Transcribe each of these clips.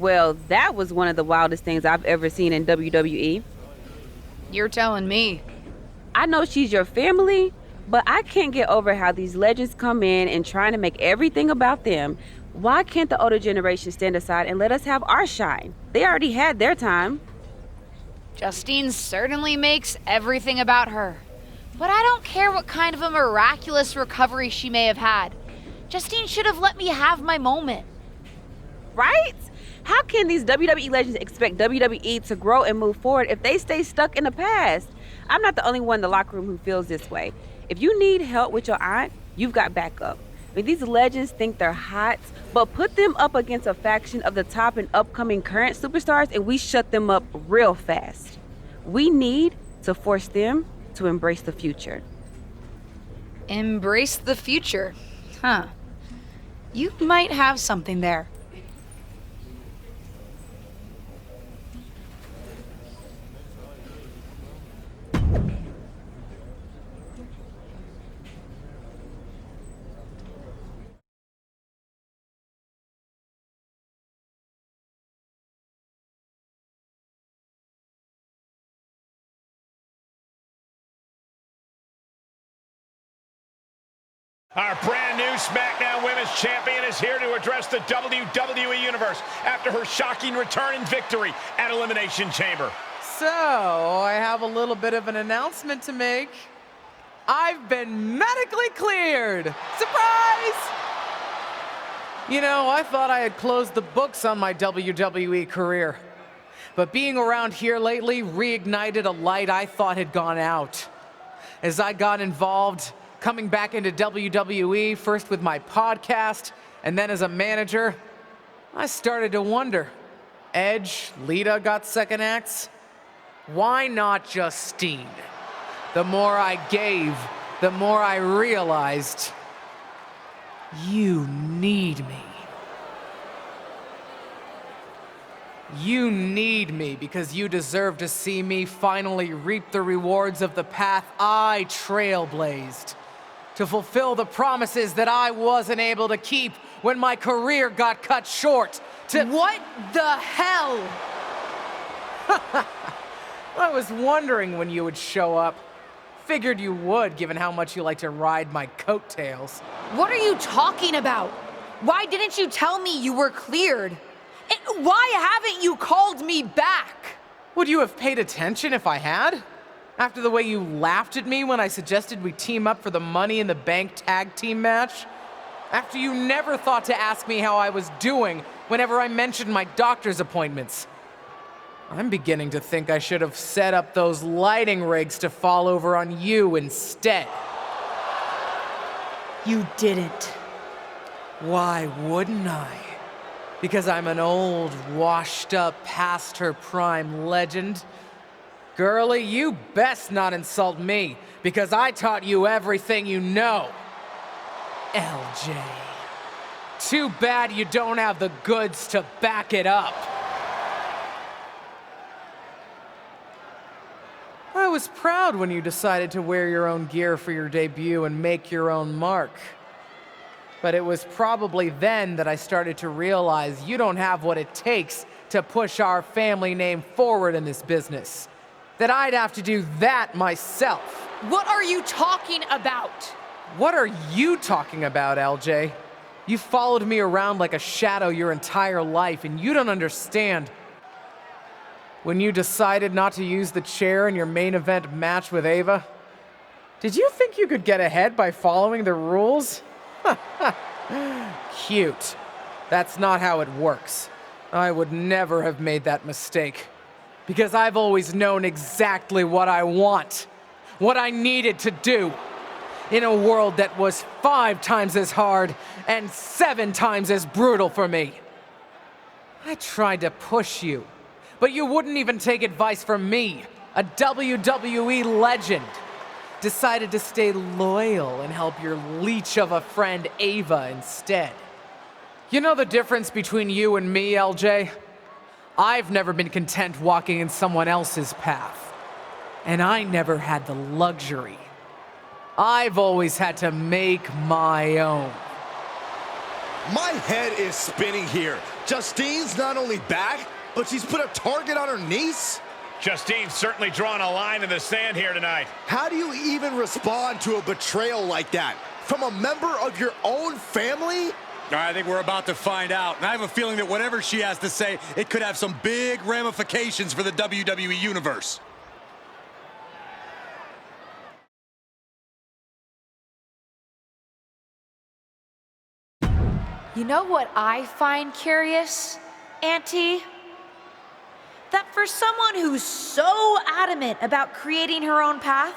Well, that was one of the wildest things I've ever seen in WWE. You're telling me. I know she's your family, but I can't get over how these legends come in and trying to make everything about them. Why can't the older generation stand aside and let us have our shine? They already had their time. Justine certainly makes everything about her. But I don't care what kind of a miraculous recovery she may have had. Justine should have let me have my moment. Right? How can these WWE legends expect WWE to grow and move forward if they stay stuck in the past? I'm not the only one in the locker room who feels this way. If you need help with your aunt, you've got backup. I mean, these legends think they're hot, but put them up against a faction of the top and upcoming current superstars and we shut them up real fast. We need to force them to embrace the future. Embrace the future. Huh. You might have something there. Our brand new SmackDown Women's Champion is here to address the WWE Universe after her shocking return and victory at Elimination Chamber. So, I have a little bit of an announcement to make. I've been medically cleared! Surprise! You know, I thought I had closed the books on my WWE career. But being around here lately reignited a light I thought had gone out. As I got involved, coming back into WWE, first with my podcast, and then as a manager, I started to wonder. Edge, Lita got second acts. Why not Justine? The more I gave, the more I realized, you need me. You need me because you deserve to see me finally reap the rewards of the path I trailblazed. To fulfill the promises that I wasn't able to keep when my career got cut short. What the hell? I was wondering when you would show up. Figured you would, given how much you like to ride my coattails. What are you talking about? Why didn't you tell me you were cleared? And why haven't you called me back? Would you have paid attention if I had? After the way you laughed at me when I suggested we team up for the Money in the Bank tag team match? After you never thought to ask me how I was doing whenever I mentioned my doctor's appointments? I'm beginning to think I should have set up those lighting rigs to fall over on you instead. You didn't. Why wouldn't I? Because I'm an old, washed-up, past-her-prime legend? Girlie, you best not insult me, because I taught you everything you know. LJ. Too bad you don't have the goods to back it up. I was proud when you decided to wear your own gear for your debut and make your own mark. But it was probably then that I started to realize you don't have what it takes to push our family name forward in this business. That I'd have to do that myself. What are you talking about? What are you talking about, LJ? You followed me around like a shadow your entire life, and you don't understand. When you decided not to use the chair in your main event match with Ava, did you think you could get ahead by following the rules? Cute. That's not how it works. I would never have made that mistake. Because I've always known exactly what I want. What I needed to do. In a world that was 5 times as hard and 7 times as brutal for me. I tried to push you, but you wouldn't even take advice from me, a WWE legend. Decided to stay loyal and help your leech of a friend Ava instead. You know the difference between you and me, LJ? I've never been content walking in someone else's path. And I never had the luxury. I've always had to make my own. My head is spinning here. Justine's not only back, but she's put a target on her niece? Justine's certainly drawing a line in the sand here tonight. How do you even respond to a betrayal like that? From a member of your own family? I think we're about to find out. And I have a feeling that whatever she has to say, it could have some big ramifications for the WWE Universe. You know what I find curious, Auntie? That for someone who's so adamant about creating her own path,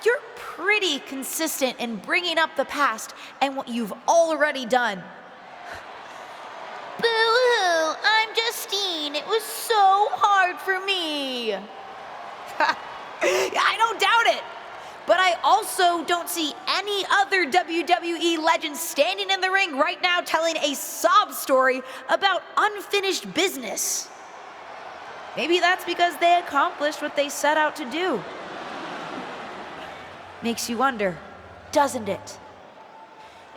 you're pretty consistent in bringing up the past and what you've already done. Boo-hoo, I'm Justine. It was so hard for me. I don't doubt it. But I also don't see any other WWE legends standing in the ring right now telling a sob story about unfinished business. Maybe that's because they accomplished what they set out to do. Makes you wonder, doesn't it?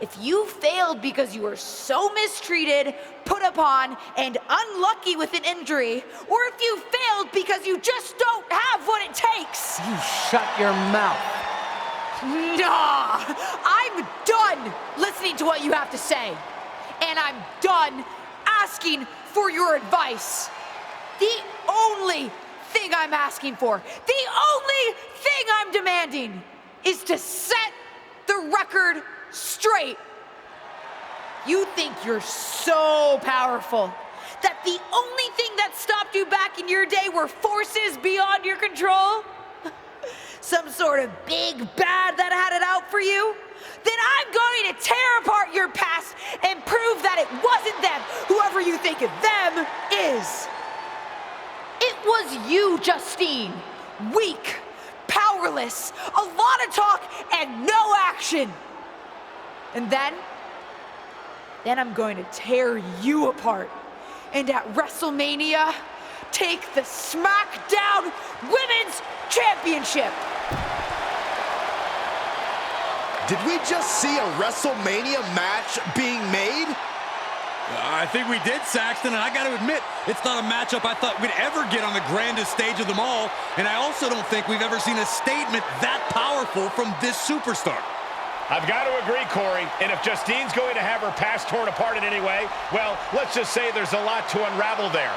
If you failed because you were so mistreated, put upon, and unlucky with an injury, or if you failed because you just don't have what it takes. You shut your mouth. Nah, I'm done listening to what you have to say. And I'm done asking for your advice. The only thing I'm asking for, the only thing I'm demanding is to set the record straight. You think you're so powerful that the only thing that stopped you back in your day were forces beyond your control? Some sort of big bad that had it out for you? Then I'm going to tear apart your past and prove that it wasn't them, whoever you think of them is. It was you, Justine. Weak, powerless, a lot of talk and no action. And then I'm going to tear you apart. And at WrestleMania, take the SmackDown Women's Championship. Did we just see a WrestleMania match being made? I think we did, Saxton, and I got to admit, it's not a matchup I thought we'd ever get on the grandest stage of them all, and I also don't think we've ever seen a statement that powerful from this superstar. I've got to agree, Corey, and if Justine's going to have her past torn apart in any way, well, let's just say there's a lot to unravel there.